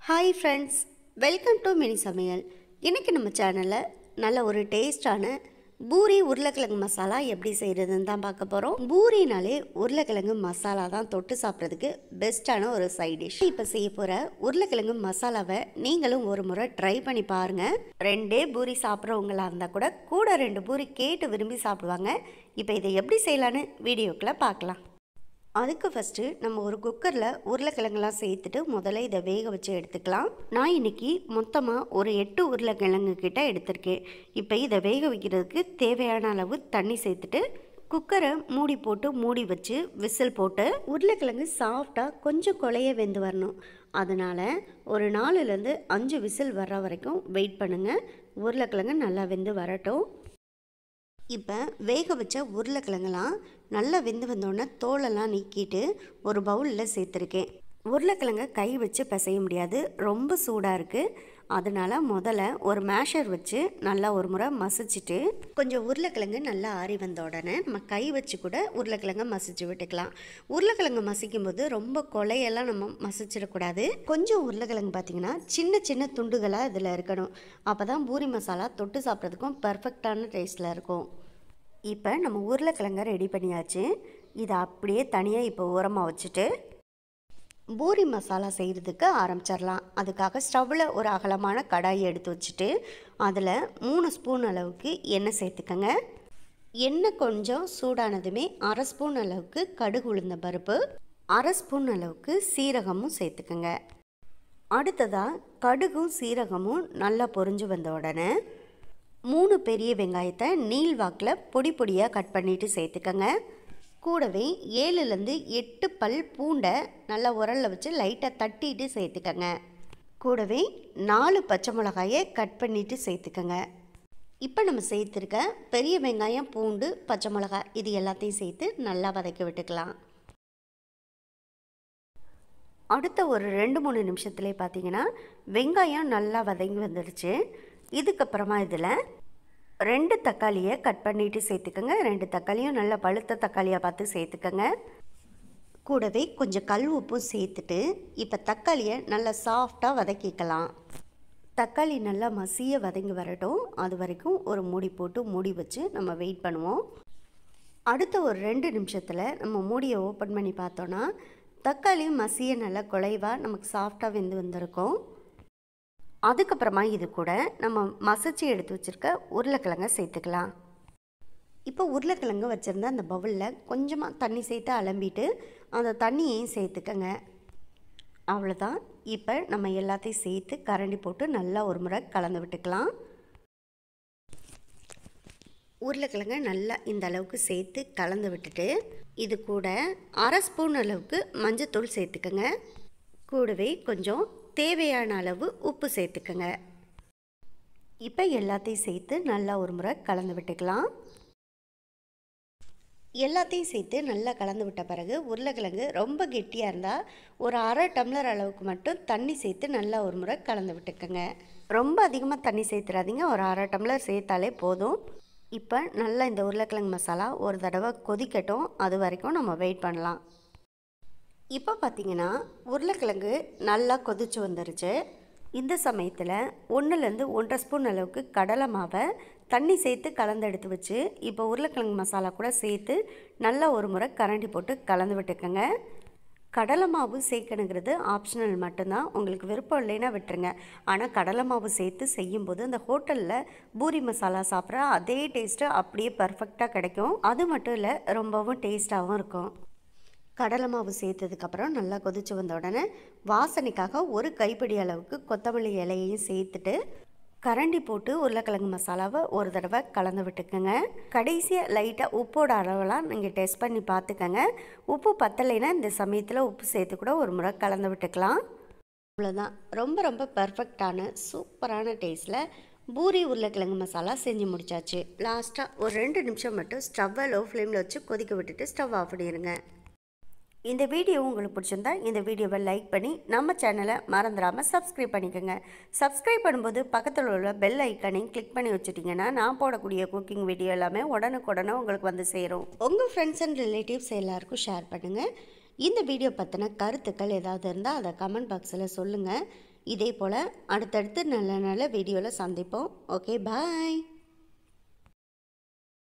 Hi friends, welcome to mini சமையல். இன்றைக்கி நம்ம சேனலில் நல்ல ஒரு டேஸ்டான பூரி உருளைக்கிழங்கு மசாலா எப்படி செய்கிறதுன்னு தான் பார்க்க போகிறோம். பூரினாலே உருளைக்கிழங்கு மசாலா தான் தொட்டு சாப்பிட்றதுக்கு பெஸ்ட்டான ஒரு சைட் டிஷ். இப்போ செய்ய போகிற உருளைக்கிழங்கு மசாலாவை நீங்களும் ஒரு முறை ட்ரை பண்ணி பாருங்கள். 2 பூரி சாப்பிட்றவங்களா இருந்தால் கூட 2 பூரி கேட்டு விரும்பி சாப்பிடுவாங்க. இப்போ இதை எப்படி செய்யலான்னு வீடியோக்குள்ளே பார்க்கலாம். அதுக்கு ஃபஸ்ட்டு நம்ம ஒரு குக்கரில் உருளைக்கிழங்குலாம் சேர்த்துட்டு முதல்ல இதை வேக வச்சு எடுத்துக்கலாம். நான் இன்றைக்கி மொத்தமாக ஒரு 8 உருளைக்கிழங்கு கிட்ட எடுத்திருக்கேன். இப்போ இதை வேக வைக்கிறதுக்கு தேவையான அளவு தண்ணி சேர்த்துட்டு குக்கரை மூடி வச்சு விசில் போட்டு உருளைக்கிழங்கு சாஃப்டாக கொஞ்சம் குழைய வெந்து வரணும். அதனால் ஒரு 4லேருந்து 5 விசில் வர்ற வரைக்கும் வெயிட் பண்ணுங்கள். உருளைக்கிழங்கு நல்லா வெந்து வரட்டும். இப்போ வேக வச்ச உருளைக்கிழங்கெல்லாம் நல்லா வெந்து வந்தோடனே தோலெல்லாம் நீக்கிட்டு ஒரு பவுலில் சேர்த்துருக்கேன். உருளைக்கிழங்க கை வச்சு பிசைய முடியாது, ரொம்ப சூடாக இருக்குது. அதனால் முதல்ல ஒரு மேஷர் வச்சு நல்லா ஒரு முறை மசிச்சுட்டு கொஞ்சம் உருளைக்கிழங்கு நல்லா ஆறி வந்த உடனே நம்ம கை வச்சு கூட உருளைக்கிழங்க மசிச்சு விட்டுக்கலாம். உருளைக்கிழங்கு மசிக்கும் போது ரொம்ப கொலையெல்லாம் நம்ம மசிச்சிடக்கூடாது. கொஞ்சம் உருளைக்கிழங்கு பார்த்திங்கன்னா சின்ன சின்ன துண்டுகளாக இதில் இருக்கணும். அப்போ தான் பூரி மசாலா தொட்டு சாப்பிட்றதுக்கும் பர்ஃபெக்டான டேஸ்ட்டில் இருக்கும். இப்போ நம்ம உருளைக்கிழங்க ரெடி பண்ணியாச்சு. இதை அப்படியே தனியாக இப்போ ஓரமாக வச்சுட்டு பூரி மசாலா செய்கிறதுக்கு ஆரம்பிச்சிடலாம். அதுக்காக ஸ்டவ்வில் ஒரு அகலமான கடாயை எடுத்து வச்சுட்டு அதில் 3 ஸ்பூன் அளவுக்கு எண்ணெய் சேர்த்துக்கங்க. எண்ணெய் கொஞ்சம் சூடானதுமே 1/2 ஸ்பூன் அளவுக்கு கடுகு உளுந்த பருப்பு, 1/2 ஸ்பூன் அளவுக்கு சீரகமும் சேர்த்துக்கங்க. அடுத்ததாக கடுகும் சீரகமும் நல்லா பொரிஞ்சு வந்த உடனே 3 பெரிய வெங்காயத்தை நீள் வாக்கில் பொடி பொடியாக கட் பண்ணிவிட்டு சேர்த்துக்கங்க. கூடவே 7லேருந்து 8 பல் பூண்டை நல்லா உரலில் வச்சு லைட்டாக தட்டிட்டு சேர்த்துக்கங்க. கூடவே 4 பச்சை மிளகாயை கட் பண்ணிவிட்டு சேர்த்துக்கங்க. இப்போ நம்ம சேர்த்துருக்க பெரிய வெங்காயம், பூண்டு, பச்சை மிளகாய் இது எல்லாத்தையும் சேர்த்து நல்லா வதக்கி விட்டுக்கலாம். அடுத்த ஒரு 2-3 நிமிஷத்துலேயே பார்த்தீங்கன்னா வெங்காயம் நல்லா வதங்கி வந்துடுச்சு. இதுக்கப்புறமா இதில் 2 தக்காளியை கட் பண்ணிவிட்டு சேர்த்துக்கங்க. 2 தக்காளியும் நல்லா பழுத்த தக்காளியாக பார்த்து சேர்த்துக்கங்க. கூடவே கொஞ்சம் கல் உப்பும் சேர்த்துட்டு இப்போ தக்காளியை நல்லா சாஃப்டாக வதக்கிக்கலாம். தக்காளி நல்லா மசிய வதங்கி வரட்டும். அது வரைக்கும் ஒரு மூடி போட்டு மூடி வச்சு நம்ம வெயிட் பண்ணுவோம். அடுத்த ஒரு 2 நிமிஷத்தில் நம்ம மூடியை ஓப்பன் பண்ணி பார்த்தோன்னா தக்காளி மசிய நல்லா குழைவாக நமக்கு சாஃப்டாக வெந்து வந்திருக்கும். அதுக்கப்புறமா இது கூட நம்ம மசிச்சு எடுத்து வச்சுருக்க உருளைக்கிழங்க சேர்த்துக்கலாம். இப்போ உருளைக்கிழங்கு வச்சுருந்த அந்த பவுலில் கொஞ்சமாக தண்ணி சேர்த்து அலம்பிட்டு அந்த தண்ணியையும் சேர்த்துக்கங்க. அவ்வளோதான். இப்போ நம்ம எல்லாத்தையும் சேர்த்து கரண்டி போட்டு நல்லா ஒரு முறை கலந்து விட்டுக்கலாம். உருளைக்கிழங்க நல்லா இந்த அளவுக்கு சேர்த்து கலந்து விட்டுட்டு இது கூட 1/2 ஸ்பூன் அளவுக்கு மஞ்சத்தூள் சேர்த்துக்கங்க. கூடவே கொஞ்சம் தேவையான அளவு உப்பு சேர்த்துக்கங்க. இப்போ எல்லாத்தையும் சேர்த்து நல்லா ஒரு முறை கலந்து விட்டுக்கலாம். எல்லாத்தையும் சேர்த்து நல்லா கலந்து விட்ட பிறகு உருளைக்கிழங்கு ரொம்ப கெட்டியாக இருந்தால் ஒரு 1/2 டம்ளர் அளவுக்கு மட்டும் தண்ணி சேர்த்து நல்லா ஒரு முறை கலந்து விட்டுக்கங்க. ரொம்ப அதிகமாக தண்ணி சேர்த்துறாதீங்க, ஒரு 1/2 டம்ளர் சேர்த்தாலே போதும். இப்போ நல்லா இந்த உருளைக்கிழங்கு மசாலா ஒரு தடவை கொதிக்கட்டும். அது வரைக்கும் நம்ம வெயிட் பண்ணலாம். இப்போ பார்த்திங்கன்னா உருளைக்கிழங்கு நல்லா கொதிச்சு வந்துருச்சு. இந்த சமயத்தில் 1லேருந்து 1/2 ஸ்பூன் அளவுக்கு கடலை மாவை தண்ணி சேர்த்து கலந்து எடுத்து வச்சு இப்போ உருளைக்கிழங்கு மசாலா கூட சேர்த்து நல்லா ஒரு முறை கரண்டி போட்டு கலந்து விட்டுக்கோங்க. கடலை மாவு சேர்க்கணுங்கிறது ஆப்ஷனல் மட்டும்தான், உங்களுக்கு விருப்பம் இல்லைன்னா விட்டுருங்க. ஆனால் கடலை மாவு சேர்த்து செய்யும்போது அந்த ஹோட்டலில் பூரி மசாலா சாப்பிட்ற அதே டேஸ்ட்டு அப்படியே பர்ஃபெக்டாக கிடைக்கும். அது மட்டும் இல்லை, ரொம்பவும் டேஸ்ட்டாகவும் இருக்கும். கடலை மாவு சேர்த்ததுக்கப்புறம் நல்லா கொதிச்சு வந்த உடனே வாசனைக்காக ஒரு கைப்பிடி அளவுக்கு கொத்தமல்லி இலையையும் சேர்த்துட்டு கரண்டி போட்டு உருளைக்கிழங்கு மசாலாவை ஒரு தடவை கலந்து விட்டுக்கோங்க. கடைசியாக லைட்டாக உப்போட அளவெல்லாம் நீங்கள் டெஸ்ட் பண்ணி பார்த்துக்கங்க. உப்பு பத்தலைன்னா இந்த சமயத்தில் உப்பு சேர்த்து கூட ஒரு முறை கலந்து விட்டுக்கலாம். அவ்வளோதான். ரொம்ப பர்ஃபெக்டான சூப்பரான டேஸ்ட்டில் பூரி உருளைக்கிழங்கு மசாலா செஞ்சு முடிச்சாச்சு. லாஸ்ட்டாக ஒரு 2 நிமிஷம் மட்டும் ஸ்டவ்வை லோ ஃப்ளேமில் வச்சு கொதிக்க விட்டுட்டு ஸ்டவ் ஆஃப் பண்ணிடுங்க. இந்த வீடியோ உங்களுக்கு பிடிச்சிருந்தா இந்த வீடியோவை லைக் பண்ணி நம்ம சேனலை மறந்துடாமல் சப்ஸ்கிரைப் பண்ணிக்கோங்க. சப்ஸ்கிரைப் பண்ணும்போது பக்கத்தில் உள்ள பெல் ஐக்கானையும் கிளிக் பண்ணி வச்சுட்டிங்கன்னா நான் போடக்கூடிய குக்கிங் வீடியோ எல்லாமே உடனுக்குடனே உங்களுக்கு வந்து சேரும். உங்கள் ஃப்ரெண்ட்ஸ் அண்ட் ரிலேட்டிவ்ஸ் எல்லாருக்கும் ஷேர் பண்ணுங்கள். இந்த வீடியோ பற்றின கருத்துக்கள் ஏதாவது இருந்தால் அதை கமெண்ட் பாக்ஸில் சொல்லுங்கள். இதே போல் அடுத்தடுத்து நல்ல நல்ல வீடியோவில் சந்திப்போம். ஓகே, பாய்.